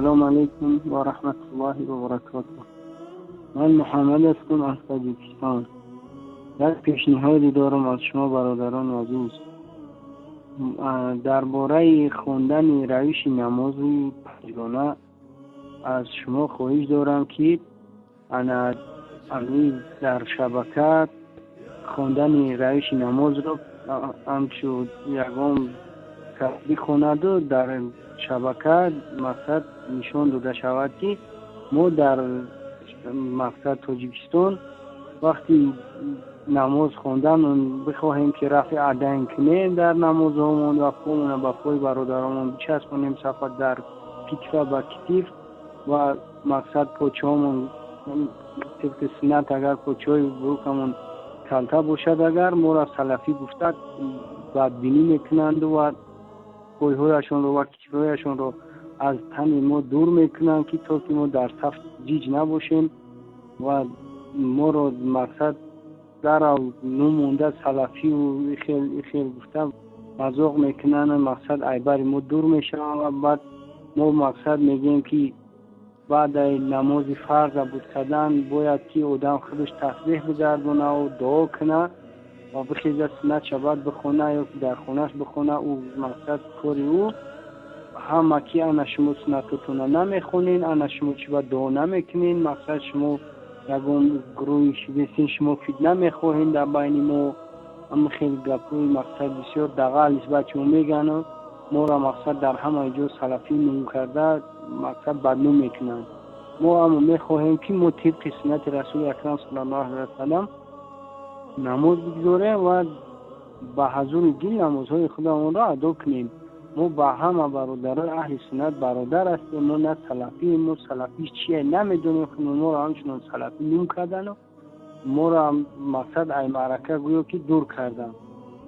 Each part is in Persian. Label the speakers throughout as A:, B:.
A: سلام علیکم و رحمت الله و برکاته. من محمد هستم از تاجیکستان. یک پیشنهادی دارم از شما برادران عزیز. درباره خواندن روش نماز پنجگانه از شما خواهش دارم که انا در شبکه خواندن روش نماز رو همچون یکم بخواند و در شبکه مقصد نشان داده شود که ما در مقصد تاجیکستان وقتی نماز خواندن بخواهیم که رفع عدن کنیم در نماز همون و پامون با پای برادرامون بچسبونیم صفت در کتفه با کتیف و مقصد پاچه همون طبق سنت اگر پاچه بروکمون کلته باشد اگر ما را سلفی گفتد بدبینی میکنند و پایهایشون رو و کتفهایشون رو از تن ما دور میکنند که تا که ما در صف جیج نباشیم و ما رو مقصد در نمونده سلفی و خیل گفتم مذاق میکنن. مقصد ایبر ما دور میشه و بعد ما مقصد میگیم که بعد نماز فرض بود کردن باید که آدم خودش تسبیح بگردونه و دعا کنه و بخیزه سنت شبت بخونه یا در خونش بخونه او مقصد کاری او همه که انا شما سنتتونه نمیخونین انا شما چی دعا نمیکنین مقصد شما یکم گروه شدیسین شما فتنه میخواهین در بین ما اما خیلی گپوی مقصد بسیار دقیق نسبت چون میگن و ما را مقصد در همه جا سلفی نمو کرده مقصد بدنو میکنن. ما اما میخواهیم که ما طبق سنت رسول اکرم صلی الله علیه وسلم نماز بگذاریم و به حضور گل نمازهای خودمون را ادا کنیم. ما با همه برادران اهل سنت برادر هستیم. ما نه سلفی ما سلفی چیه نمیدونیم خود ما را همچنان سلفی نم کردن و ما را مقصد ای معرکه گویا که دور کردن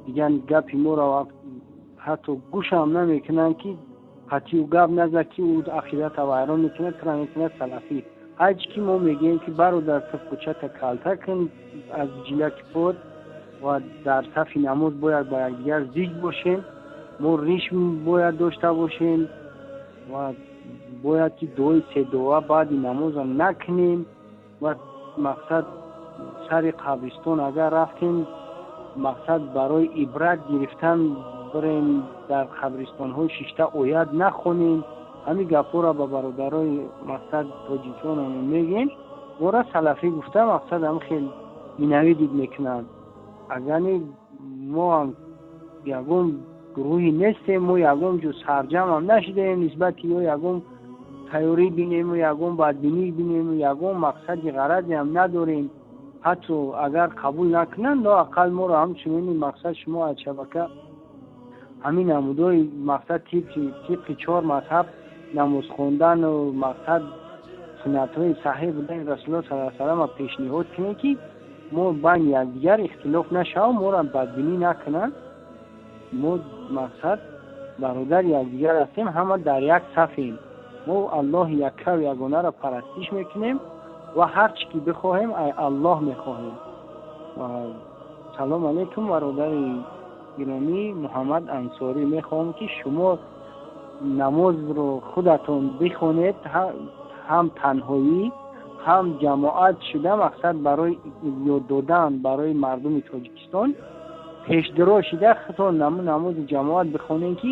A: دیگه گپی ما را حتی گوش هم نمیکنن که حتی او گپ نزد که او عقیدت و ایران میکنه ترا میکنه سلفی. هرچی که ما میگیم که برادر صف کوچت کلته کن از جلک پود و در صف نماز باید با یکدیگر زیج باشیم. ما ریش باید داشته باشیم و باید که دوی سه دعا بعد نماز نکنیم و مقصد سر قبرستان اگر رفتیم مقصد برای عبرت گرفتن بریم در قبرستان های شیشته آیت نخونیم. همین گپا را به برادرای مقصد تاجیکستان هم میگیم. ما را سلفی گفته مقصد هم خیلی مینوی دید میکنن. اگر ما هم یکم گروهی نیستیم ما یکم جو سرجم هم نشدیم نسبتی یا یکم تیوری بینیم و یکم بدبینی بینیم و یکم مقصدی غرضی هم نداریم. حتی اگر قبول نکنن لااقل ما را همچنین مقصد شما از شبکه همین نمودای مقصد طبق 4 مذهب نماز خوندن و مقصد سنت های صحیح بودن رسول الله صلی الله علیه و سلم پیشنهاد کنیم که ما بین یکدیگر اختلاف نشه و ما را بدبینی نکنن. ما مقصد برادر یکدیگر هستیم همه در یک صفیم. ما الله یکه و یگانه را پرستش میکنیم و هر چی که بخواهیم ای الله میخواهیم. سلام علیکم برادر گرامی محمد انصاری. میخواهم که شما نماز رو خودتون بخونید هم تنهایی هم جماعت شده مقصد برای یاد دادن برای مردم تاجیکستان پیش درو شده خودتون نماز جماعت بخونید که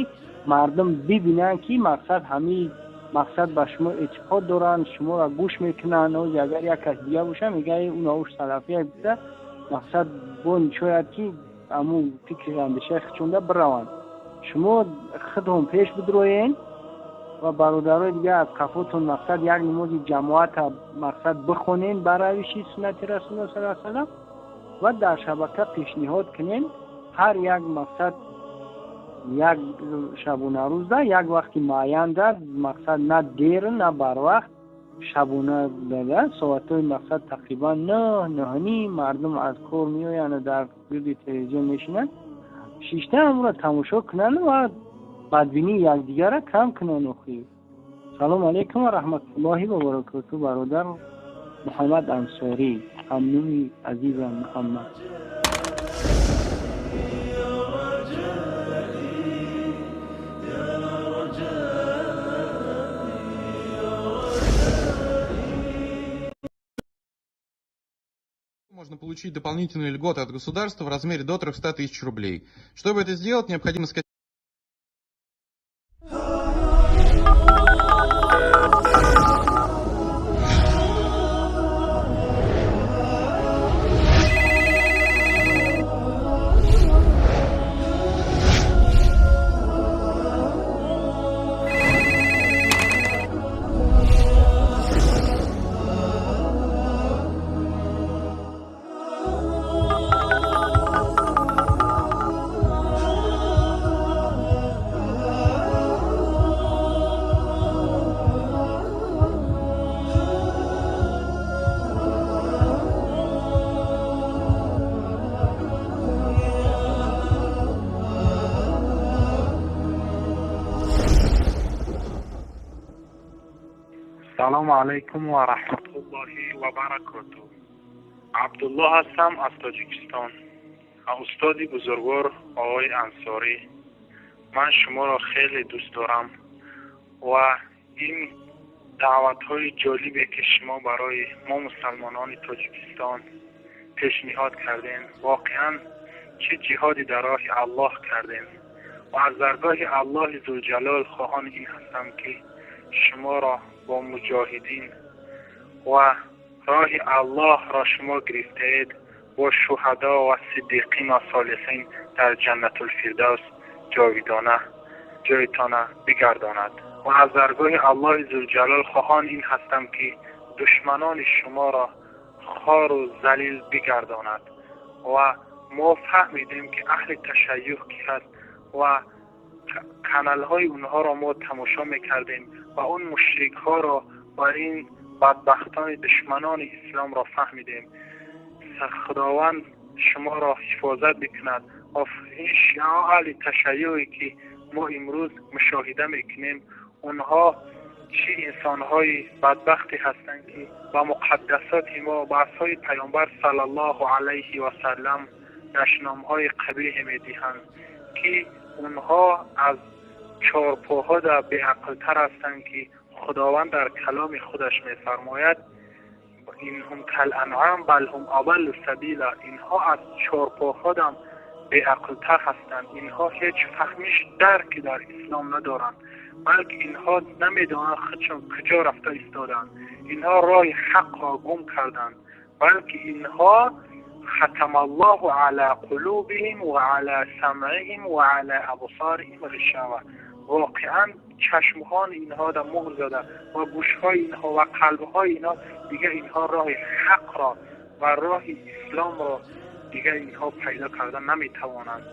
A: مردم ببینن که مقصد همین مقصد به شما اعتقاد دارن شما را گوش میکنن و اگر یک کس دیگه باشه میگه اون اوش سلفیه بوده مقصد بون شاید که امو فکر اندیشه خچونده بروند. شما خودتون پیش بدروین و برادرای دیگه از کفاتون مقصد یک نماز جماعت مقصد بخونین برای سنت رسول الله صلی الله علیه و سلم و در شبکه پیشنهاد کنین هر یک مقصد یک شبونه روز ده یک وقتی معین ده مقصد نه دیر نه بر وقت شبونه ده ساعت های مقصد تقریبا 9 مردم از کار میآیند در گرد تلویزیون میشینند شیشته هم را تماشا کنن و بدبینی یک دیگر را کم کنن. و خیر سلام علیکم و رحمت الله و برکاته. برادر محمد انصاری همنومی عزیزم محمد.
B: Можно получить дополнительные льготы от государства в размере до 300 тысяч рублей. Чтобы это сделать, необходимо скачать.
C: سلام علیکم و رحمت الله و برکاته. عبدالله هستم از تاجیکستان. استادی بزرگوار آقای انصاری، من شما را خیلی دوست دارم و این دعوت های جالبی که شما برای ما مسلمانان تاجیکستان پیشنهاد کردین، واقعا چه جهادی در راه الله کردین و از درگاه الله ذوالجلال خواهان این هستم که شما را با مجاهدین و راه الله را شما گرفتید با شهدا و صدیقین و صالحین در جنت الفردوس جاویدانه جایتان بگرداند و از درگاه الله ذوالجلال خواهان این هستم که دشمنان شما را خوار و ذلیل بگرداند و ما فهمیدیم که اهل تشیع که هست و کانال های اونها را ما تماشا میکردیم و اون مشرک ها را و این بدبختان دشمنان اسلام را فهمیدیم. خداوند شما را حفاظت بکند و این اهل تشیعی که ما امروز مشاهده میکنیم اونها چه انسان های بدبختی هستند که با مقدسات ما با اصحاب پیامبر صلی الله علیه و سلم نشنام های قبیح میدهند که اونها از چارپاها در بی‌عقل تر هستند که خداوند در کلام خودش می‌فرماید اینهم کالانعام بل هم اضل سبیلا. اینها از چارپاها هم بی‌عقل تر هستند. اینها هیچ فهمش درکی در اسلام ندارند، بلکه اینها نمیدانند خودشان کجا رفته ایستادند. اینها راه حق را گم کردند، بلکه اینها ختم الله علی قلوبهم و علی سمعهم و علی ابصارهم غشاوه. واقعا چشمهان اینها در مهر زده و گوشهای اینها و قلبهای اینها دیگه اینها راه حق را و راه اسلام را دیگه اینها پیدا کردن نمیتوانند.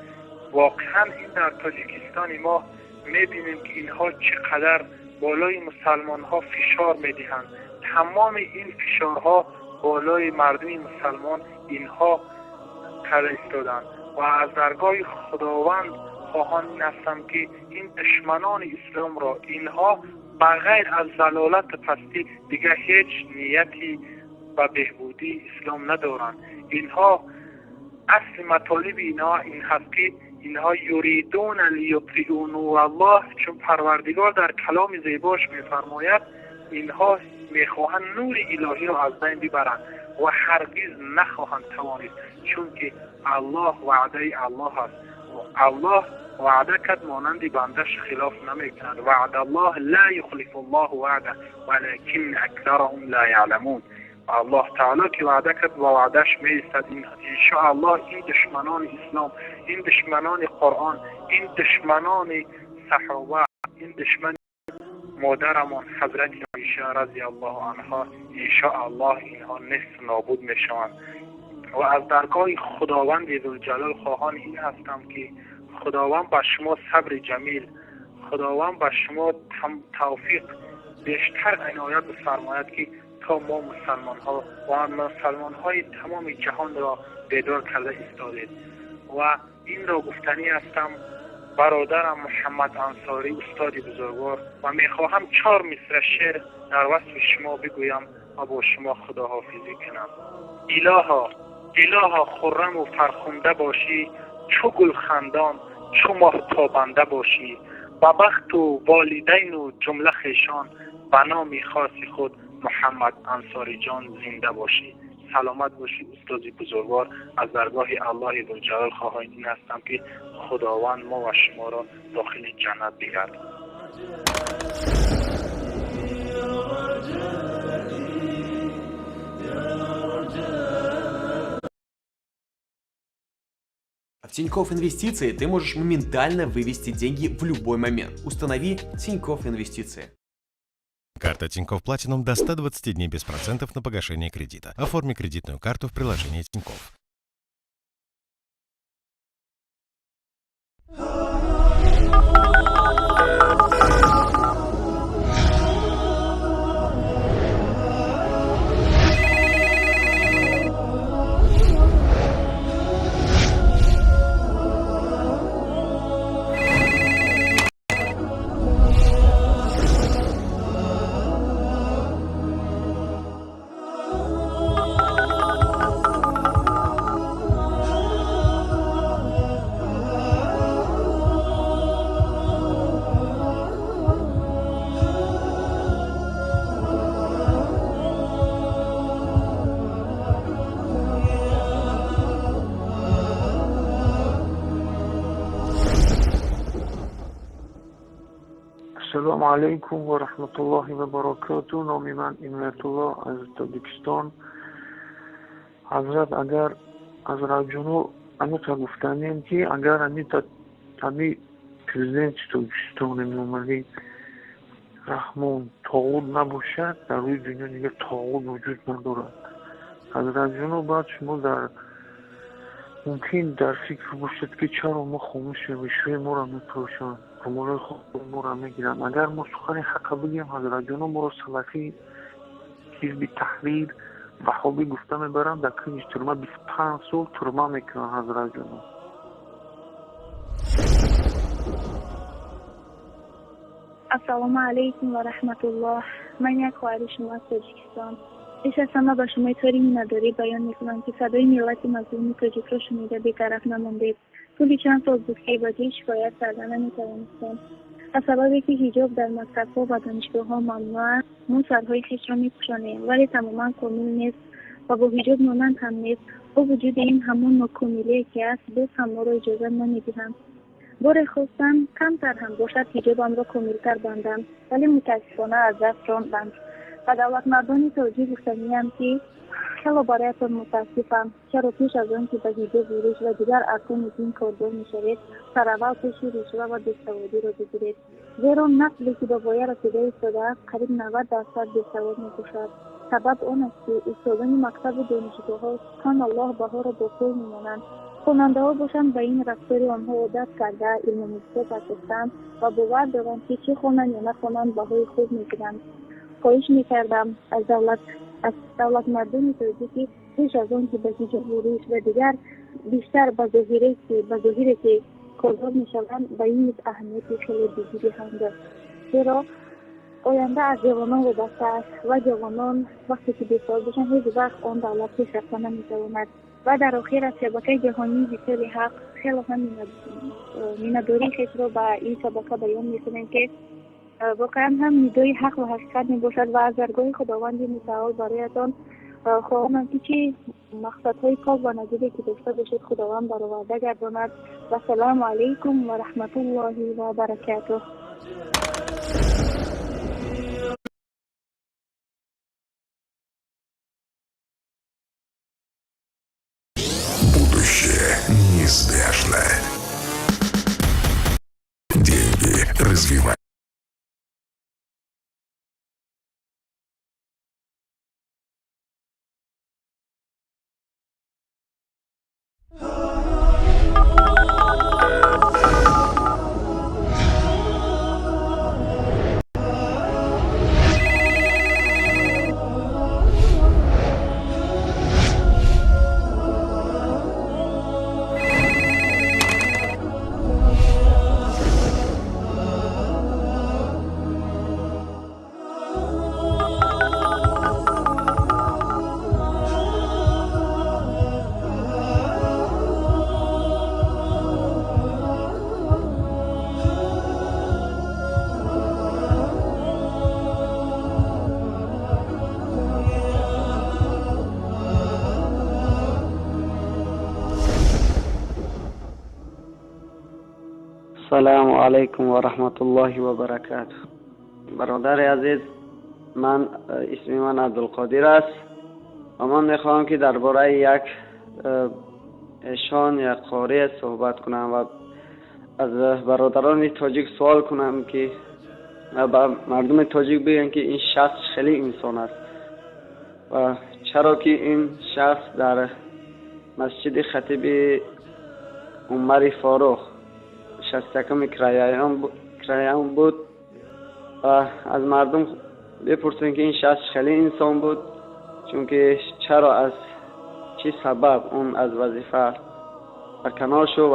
C: واقعا این در تاجیکستان ما میبینیم که اینها چقدر بالای مسلمان ها فشار میدهند. تمام این فشارها بالای مردم مسلمان اینها کرده ایستادند و از درگاه خداوند خواهان این هستم که این دشمنان اسلام را اینها بغیر از ضلالت پستی دیگه هیچ نیتی و بهبودی اسلام ندارند. اینها اصل مطالب اینها این هست که اینها یریدون لیطفئوا نور الله، چون پروردگار در کلام زیباش میفرماید اینها میخواهند نور الهی را از بین ببرند و هرگز نخواهند توانید، چون که الله وعده الله است. الله وعده کرد مانند بندش خلاف نمیکند. وعد الله لا یخلف الله وعده ولکن اکثرهم لا یعلمون. الله تعالی که وعده کرد و وعدش میایستد. ان شاء الله این دشمنان اسلام، این دشمنان قرآن، این دشمنان صحابه، این دشمن مادرمان حضرت عایشه رضی الله عنها، ان شاء الله اینها نصف نابود میشوند. و از درگاه خداوند ذوالجلال خواهان این هستم که خداوند به شما صبر جمیل، خداوند به شما توفیق بیشتر عنایت بفرماید که تا ما مسلمان ها و مسلمان های تمام جهان را بیدار کرده ایستادید. و این را گفتنی هستم برادرم محمد انصاری استاد بزرگوار و میخواهم 4 مصرع شعر در وصف شما بگویم و با شما خداحافظی کنم. الها خرم و فرخنده باشی، چو گل خندان چو ماه تابنده باشی، با بخت و والدین و جمله خیشان به نام خاص خود محمد انصاری جان زنده باشی. سلامت باشی استادی بزرگوار. از درگاه الله ذوالجلال خواهان این هستم که خداوند ما و شما را داخل جنت بگرداند.
D: В Тинькофф Инвестиции ты можешь моментально вывести деньги в любой момент. Установи Тинькофф Инвестиции.
E: Карта Тинькофф Platinum до 120 дней без процентов на погашение кредита. Оформи кредитную карту в приложении Тинькофф.
F: السلام علیکم و رحمت الله و برکاته. نام من عنایت الله از تاجیکستان. حضرت اگر از راجونو اما تا گفتنیم که اگر امی پرزیدنت تاجیکستان نوملی رحمان طاغوت نباشد در روی دنیا دیگر طاغوت وجود ندارد. حضرت جونو بعد شما در ممکن در فکر باشد که چرا ما خاموش میشویم، ما را میپروشند، امور خود ما را میگیرند. اگر ما سخن حق بگیم حضرت جونو ما را سلفی حزب تحریر وهابی گفته میبرند، در کنج ترمه 25 سال ترمه میکنند حضرت جونو.
G: السلام علیکم و رحمت الله. من یک خواهر شما از تاجیکستان. پیش از همه به شما طوری مینداری بیان میکنم که صدای ملت مظلوم تاجیک را شنیده بی‌طرف نماندید. طولی چند سال بود که ایبادی شکایت کردن نمیتوانستم. از سببی که حجاب در مکتب‌ها و دانشگاه‌ها ممنوع است، ما سرهای خویش را میپوشانیم ولی تماما کامل نیست و با حجاب مانند هم نیست. با وجود این همون ناکامیلی که است باز هم ما را اجازه نمیدهند. بار خواستم کمتر هم باشد حجابم را کاملتر بندم ولی متاسفانه از دست راندند. و دولت مردان توجیه گفتنیم که خیلی برایتان متاسفم، چرا پیش از آن که به حجاب ورود و دیگر ارکان دین کاردار میشوید سراول پیش رشوه و بیسوادی را بگیرید، زیرا نسلی که به پایه رسیده ایستاده است قریب 90% بیسواد میباشد. سبب آن است که استادان مکتب و دانشگاه‌ها سبحان الله بها را با خود میمانند. خواننده‌ها باشند به این رفتار آنها عادت کرده علم موسیقی پسستند و باور دارند که چه خوانند یا نخوانند بهای خوب میگیرند. خواهش میکردم از دولت مردمی توجیه که پیش از آن که به حجاب ورود و دیگر بیشتر به ظاهری که کاردار میشوند به این اهمیت خیلی بزرگی هم دارد، زیرا آینده از جوانان وابسته است و جوانان وقتی که بیکار باشند هیچ وقت آن دولت پیشرفت نمیتواند. و در آخر از شبکه جهانی وکیل حق خیلی هم میناداری خویش را به این شبکه بیان میکنیم که واقعا هم ندای حق و حقیقت می باشد و از درگاه خداوند متعال برایتان خواهم که چه مقصدهای پاک و نزدیکی که داشته باشید خداوند برآورده گرداند. و سلام علیکم و رحمت الله و برکاته.
H: Будущее неизбежно. Деньги развивают.
A: السلام علیکم و رحمت الله و برکاته. برادر عزیز، من اسم من عبدالقادر است و من میخواهم که درباره یک ایشان یک قاری صحبت کنم و از برادران تاجیک سوال کنم که با مردم تاجیک بگن که این شخص خیلی انسان است و چرا که این شخص در مسجد خطیب عمر فاروق 61 کرایان بود و از مردم بپرسن که این شخص خیلی انسان بود، چون که چرا از چه سبب اون از وظیفه برکنار شد و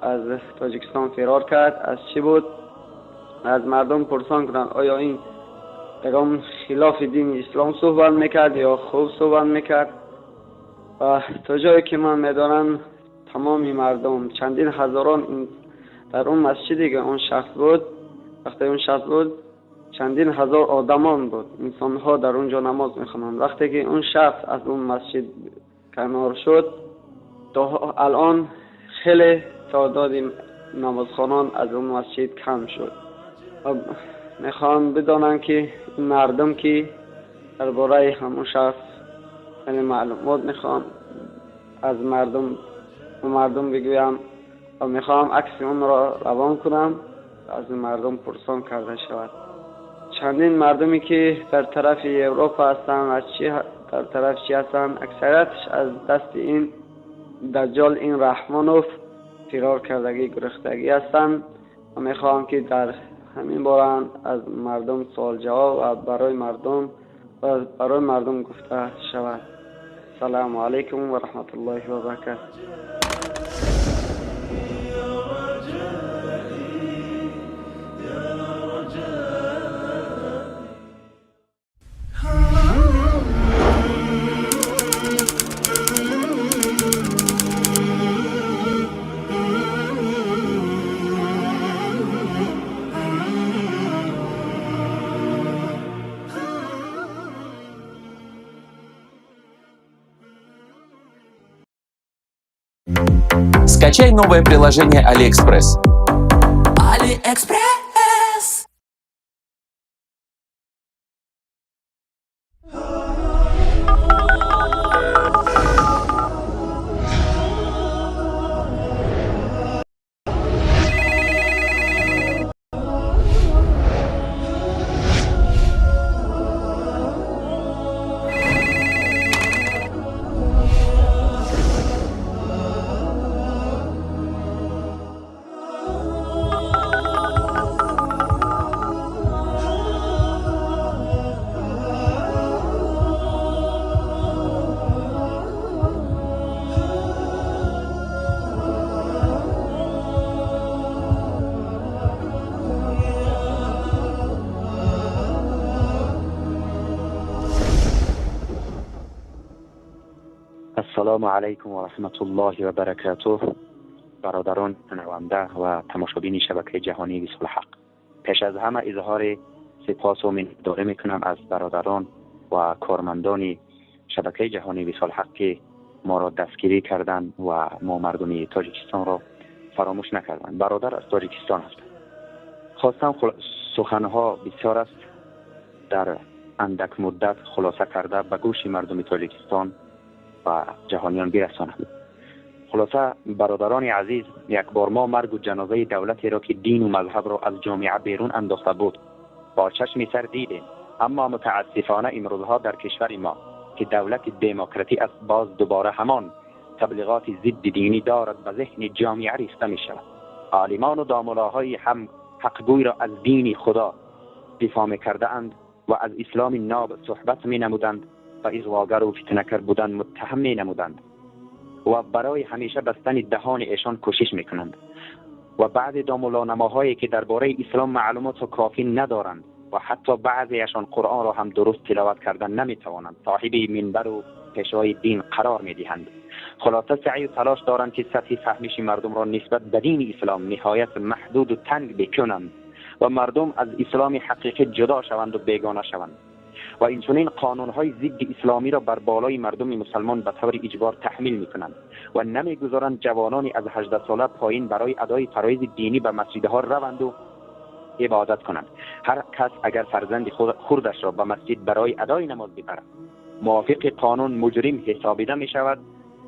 A: از تاجیکستان فرار کرد، از چی بود. از مردم پرسان کنن آیا این پیغام خلاف دین اسلام صحبت میکرد یا خوب صحبت میکرد. و تا جایی که من میدانم تمامی مردم چندین هزاران در اون مسجدی که اون شخص بود، وقتی اون شخص بود چندین هزار آدمان بود، انسان ها در اونجا نماز میخوانند. وقتی که اون شخص از اون مسجد کنار شد تا الان خیلی تعداد نمازخوانان از اون مسجد کم شد. میخوام بدانم که مردم که درباره همون شخص یعنی معلومات میخوام از مردم بگویم و میخوام عکس اون را روان کنم از مردم پرسان کرده شود. چندین مردمی که در طرف اروپا هستن از در طرف چی هستن، اکثریتش از دست این دجال این رحمانوف فرار کردگی گرفتگی هستن و میخوام که در همین باره از مردم سوال جواب و برای مردم گفته شود. السلام علیکم و رحمت الله و برکاته.
I: Скачай новое приложение AliExpress.
J: AliExpress.
K: السلام علیکم و رحمت الله و برکاته. برادران شنونده و تماشابین شبکه جهانی وصال حق، پیش از همه اظهار سپاس و مننت‌داری میکنم از برادران و کارمندان شبکه جهانی وصال حق که ما را دستگیری کردند و ما مردم تاجیکستان را فراموش نکردند. برادر از تاجیکستان هستند. خواستم سخنها بسیار است، در اندک مدت خلاصه کرده به گوش مردم تاجیکستان و جهانیان برسانم. خلاصه برادران عزیز، یک بار ما مرگ و جنازه دولتی را که دین و مذهب را از جامعه بیرون انداخته بود با چشم سر دیدیم، اما متاسفانه امروزها در کشور ما که دولت دموکراتی است باز دوباره همان تبلیغات ضد دینی دارد به ذهن جامعه ریخته می شود. عالمان و داملاهای هم حقگوی را از دین خدا دفاع می کرده اند و از اسلام ناب صحبت می نمودند و اغواگر و فتنه‌گر بودن متهم می نمودند و برای همیشه بستن دهان ایشان کوشش می کنند. و بعض دامولانماهایی که درباره اسلام معلومات کافی ندارند و حتی بعضیشان قرآن را هم درست تلاوت کردن نمی توانند صاحب منبر و پیشوای دین قرار می دهند. خلاصه سعی و تلاش دارند که سطح فهمش مردم را نسبت به دین اسلام نهایت محدود و تنگ بکنند و مردم از اسلام حقیقی جدا شوند و بیگانه شوند. و این چنین قانون‌های ضد اسلامی را بر بالای مردم مسلمان به طور اجبار تحمیل می‌کنند و نمی‌گذارند جوانانی از 18 ساله پایین برای ادای فرایض دینی به مسجدها روند و عبادت کنند. هر کس اگر فرزند خردش را به مسجد برای ادای نماز ببرد موافق قانون مجرم حسابیده می‌شود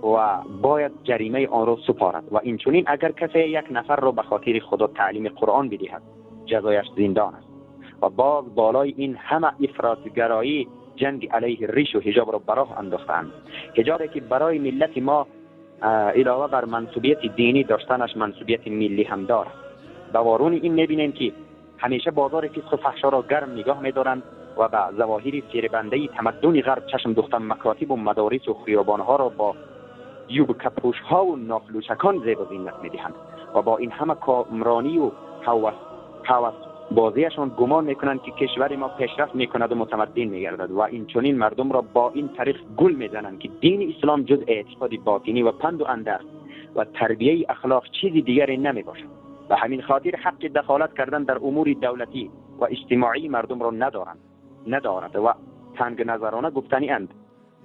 K: و باید جریمه آن را سپارد و این چنین اگر کسی یک نفر را به خاطر خدا تعلیم قرآن بدهد جزایش زندان است. و باز بالای این همه افراطگرایی جنگ علیه ریش و حجاب را براه انداختند. حجابی که برای ملت ما علاوه بر منصوبیت دینی داشتنش منصوبیت ملی هم دارد. دوارون این می‌بینیم که همیشه بازار فسق و فحشا را گرم نگاه می‌دارند و به ظواهر فریبنده تمدن غرب چشم دوختن مکاتب و مدارس و خیابان‌ها را با یوب کپوش‌ها و ناخلوچکان زیب و زینت می‌دهند و با این همه کامرانی و هوس بازیشان گمان میکنند که کشور ما پیشرفت میکند و متمدن میگردد و این چنین مردم را با این طریق گول میزنند که دین اسلام جز اعتقاد باطنی و پند و اندرز و تربیه اخلاق چیزی دیگری نمیباشد. و همین خاطر حق دخالت کردن در امور دولتی و اجتماعی مردم را ندارد و تنگ نظرانه گفتنی اند.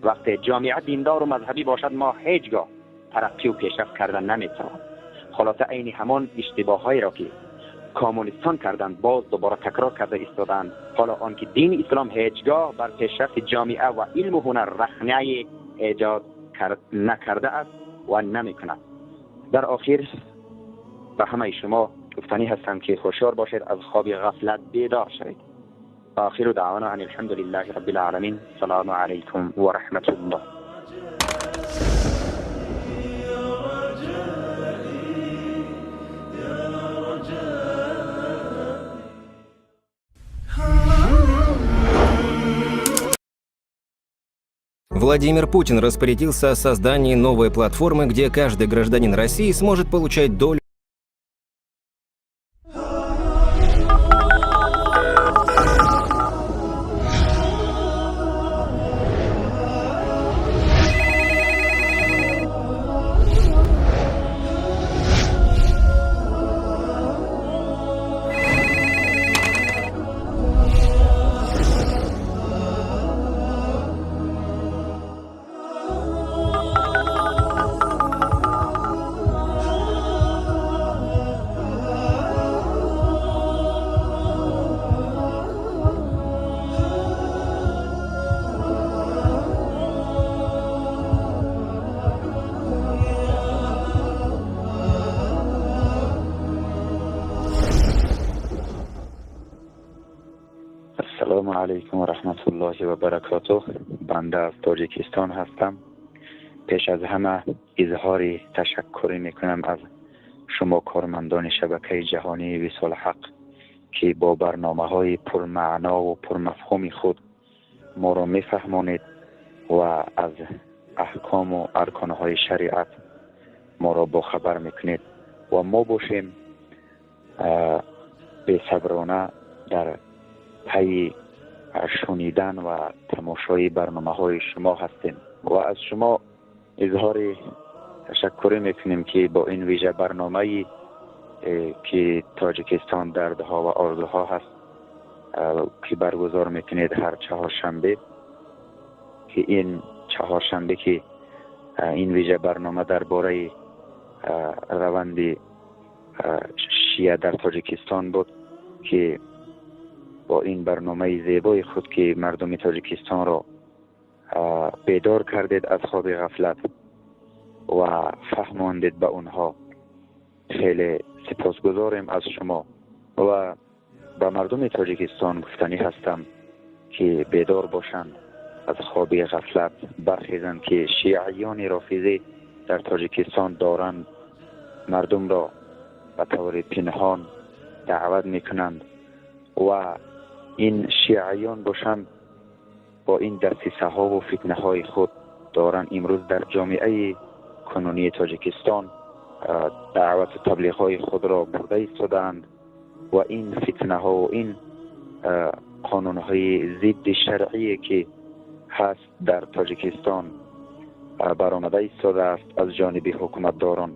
K: وقتی جامعه دیندار و مذهبی باشد ما هیچگاه ترقی و پیشرفت کردن نمیتوانیم. خلاصه عین همان اشتباهایی را که کمونیستان کردند باز دوباره تکرار کرده ایستادند. حالا آنکه دین اسلام هیچگاه بر پیشرفت جامعه و علم و هنر رخنه ایجاد نکرده است و نمیکند. در آخر به همه شما گفتنی هستم که هوشیار باشید، از خواب غفلت بیدار شوید. آخر دعوانا ان الحمد لله رب العالمین. السلام علیکم و رحمت الله.
J: Владимир Путин распорядился о создании новой платформы, где каждый гражданин России сможет получать долю.
K: السلام علیکم و رحمت الله و برکاته. بنده از تاجیکستان هستم. پیش از همه اظهار تشکر میکنم از شما کارمندان شبکه جهانی وصال حق که با برنامه‌های پرمعنا و پرمفهوم خود ما را میفهمانید و از احکام و ارکانهای شریعت ما را با خبر میکنید و ما باشیم به صبرانه در پی شنیدن و تماشای برنامه‌های شما هستیم و از شما اظهار تشکر میکنیم که با این ویژه برنامه‌ای که تاجیکستان دردها و آرزوها هست که برگزار میکنید هر چهارشنبه، که این چهارشنبه که این ویژه برنامه درباره روند شیعه در تاجیکستان بود، که با این برنامه زیبای خود که مردم تاجیکستان را بیدار کردید از خواب غفلت و فهماندید به اونها. خیلی سپاسگزاریم از شما و به مردم تاجیکستان گفتنی هستم که بیدار باشند، از خواب غفلت برخیزند که شیعیان رافضی در تاجیکستان دارند مردم را به طور پنهان دعوت میکنند و این شیعیان باشند با این دسیسه ها و فتنه های خود دارند امروز در جامعه کنونی تاجیکستان دعوت و تبلیغ های خود را برده ایستادند و این فتنه ها و این قانون های ضد شرعی که هست در تاجیکستان برآمده ایستاده است از جانب حکومت داران.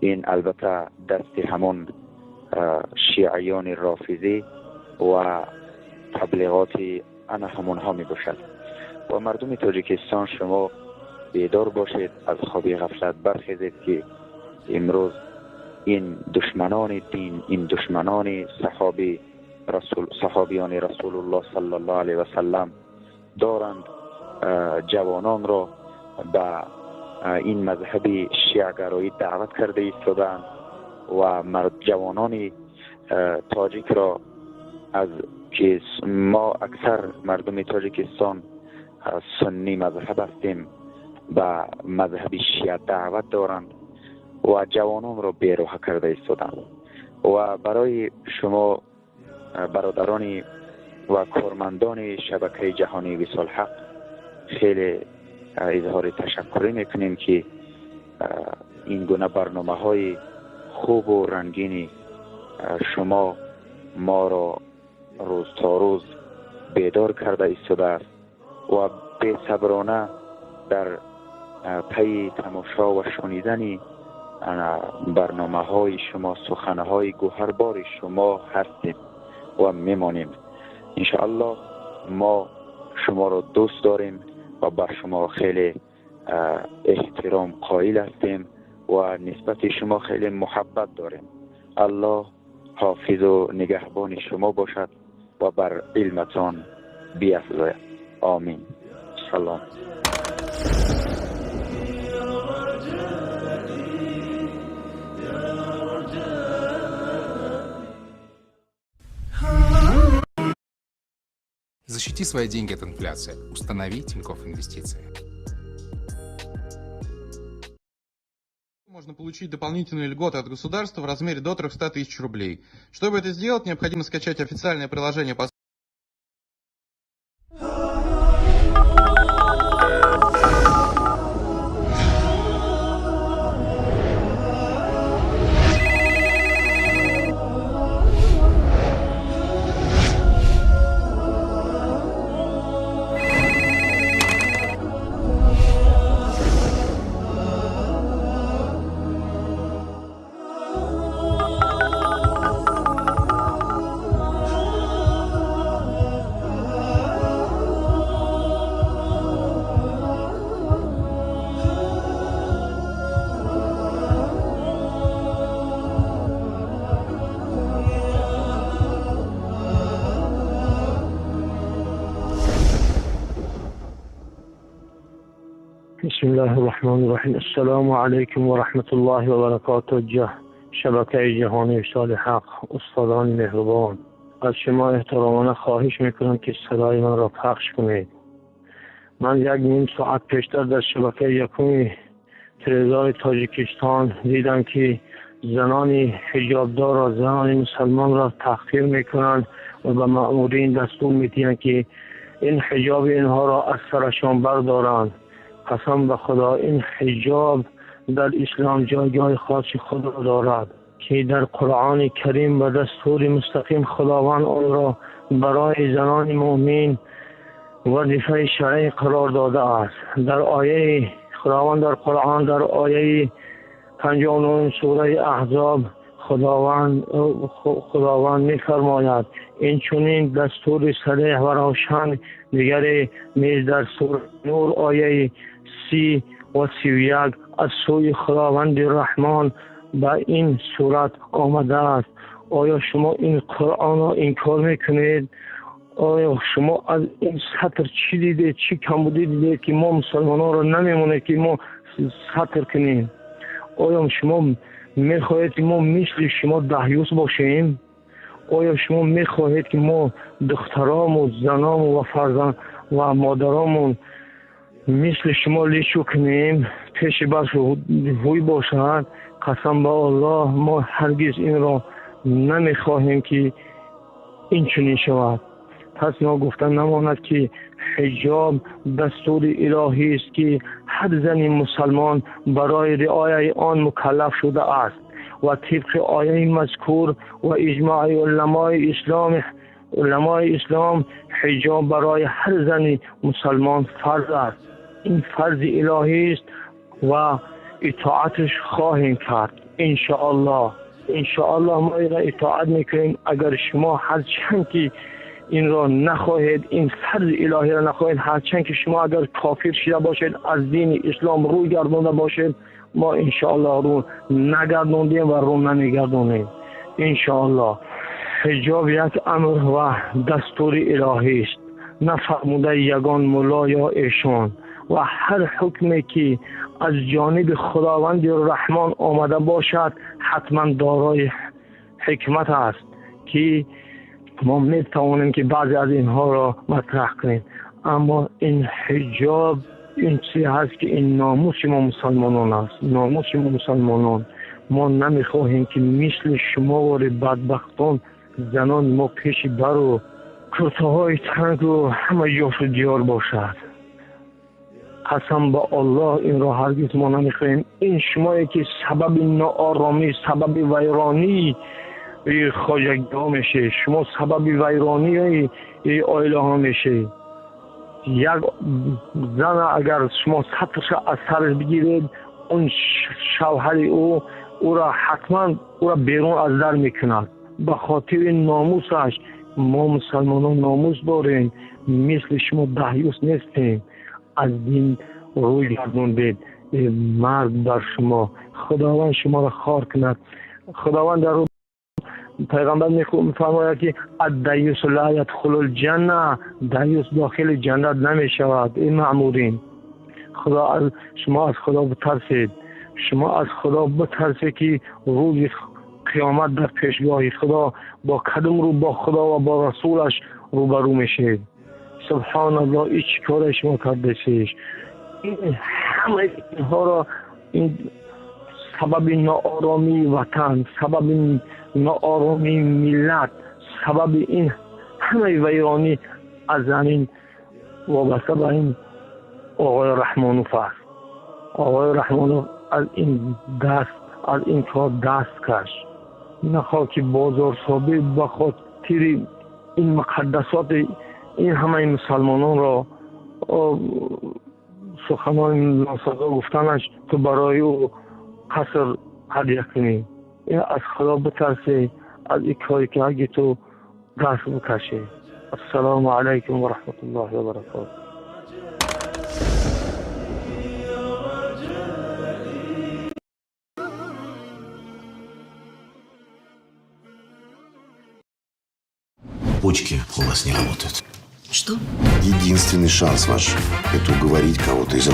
K: این البته دست همون شیعیان رافضی و تبلیغات انا همونها می باشد. و مردم تاجیکستان شما بیدار باشید، از خوابی غفلت برخیزید که امروز این دشمنان دین، این دشمنان صحابیان رسول الله صلی الله علیه و سلم دارند جوانان را به این مذهب شیعه‌گرایی دعوت کرده ایستادند و جوانان تاجیک را از که ما اکثر مردم تاجیکستان سنی مذهب هستیم به مذهب شیعه دعوت دارند و جوانان را بی‌روحه کرده ایستادند. و برای شما برادران و کارمندان شبکه جهانی وصال حق خیلی اظهار تشکر میکنیم که این گونه برنامه های خوب و رنگینی شما ما را روز تا روز بیدار کرده ایستاده است و بی صبرانه در پی تماشا و شنیدن برنامه های شما، سخنه های گوهربار شما هستیم و میمانیم. انشاءالله ما شما را دوست داریم و بر شما خیلی احترام قائل هستیم و نسبت شما خیلی محبت داریم. الله حافظ و نگهبان شما باشد و بر علمتان بیفزاید. آمین. سلام.
L: Защити свои деньги от инфляции. Установи Тинькофф Инвестиции.
B: Можно получить дополнительные льготы от государства в размере до 300 тысяч рублей. Чтобы это сделать, необходимо скачать официальное приложение по
F: بسم الله الرحمن الرحیم. السلام علیکم و رحمت الله و برکاته. شبکه جهانی وصال حق، استادان مهربان، از شما احترامانه خواهش میکنم که صدای من را پخش کنید. من یک نیم ساعت پیشتر در شبکه یکم تلویزیون تاجیکستان دیدم که زنان حجابدار و زنان مسلمان را تحقیر میکنند و به مأمورین دستور میدهند که این حجاب اینها را از سرشان بردارند. قسم به خدا این حجاب در اسلام جایگاه خاص خود را دارد که در قرآن کریم به دستور مستقیم خداوند آن را برای زنان مؤمن وظیفه شرعی قرار داده است. در آیه خداوند در قرآن در آیه 59 سوره احزاب خداوند می‌فرماید این چنین دستور صریح و روشن دیگری نیز در سوره نور آیه 30 و 31 از سوی خداوند رحمان به این صورت آمده است. آیا شما این قرآن را انکار میکنید؟ آیا شما از این سطر چی دیدید، چی کمبودی دیدید که ما مسلمانان را نمیمونه که ما سطر کنیم؟ آیا شما میخواهید که ما مثل شما دهیوس باشیم؟ آیا شما میخواهید که ما دخترام و زنام و فرزند و مادرامون مثل شما لیشو کنیم، پیش بس هوی باشد؟ قسم به الله ما هرگز این را نمیخواهیم که این چنین شود. پس ما گفتن نماند که حجاب دستور الهی است که هر زن مسلمان برای رعایت آن مکلف شده است و طبق آیه مذکور و اجماع علمای اسلام حجاب برای هر زن مسلمان فرض است. این فرض الهی است و اطاعتش خواهیم کرد انشاءالله. ما را اطاعت میکنیم. اگر شما هر چند که این را نخواهید، این فرض الهی را نخواهید. هرچند که شما اگر کافر شده باشید، از دین اسلام روی گردانده باشید، ما انشاءالله رو نگرداندیم و رو نمیگردانیم انشاءالله. حجاب یک امر و دستور الهی است، نه فرموده یگان مولا یا ایشان. و هر حکمی که از جانب خداوند رحمان آمده باشد حتما دارای حکمت است که ما میتوانیم که بعضی از اینها را مطرح کنیم. اما این حجاب این چیزی هست که این ناموس ما مسلمانان است، ناموس ما مسلمانان. ما نمیخواهیم که مثل شما و بدبختان زنان ما پیش بر و کرته های تنگ و همه جاش دیار باشد. قسم با الله این را هرگز ما نمیخواهیم. این شمایی که سبب ناآرامی، سبب ویرانی خواجگی ها میشه، شما سبب ویرانی آیله ها میشه. یک زن اگر شما سطرش از سرش بگیرید، اون شوهر او را حتما او را بیرون از در میکند. به خاطر ناموسش ما مسلمانان ناموس داریم، مثل شما دهیوس نیستیم. از دین روی گرداندید، مرد بر شما. خداوند شما را خار کند. خداوند در پیغمبر میفرماید که الدیوس لا یدخل الجنه، دیوس داخل جنت نمی شود. این مأمورین، شما از خدا بترسید، شما از خدا بترسید که روز قیامت در پیشگاه خدا با قدم رو با خدا و با رسولش روبرو میشید. سبحان الله، این چی کار شما کردید؟ این همه اینها را، این سبب ناآرامی وطن، سبب ناآرامی ملت، سبب این همه ویرانی از زمین وابسته به این آقای رحمانوف است. آقای رحمانوف از این کار دست کش. نخواه که بازار صابی به خاطر این مقدسات این همه مسلمانان را سخنان ناسزا گفتنش تو برای او قصر هدیه کنی. این از خدا بترسی، از این کاری که اگه تو دست بکشی. السلام علیکم و رحمت الله و برکاته.
H: Почки у вас не работают.
M: Что?
H: Единственный шанс ваш – это уговорить кого-то из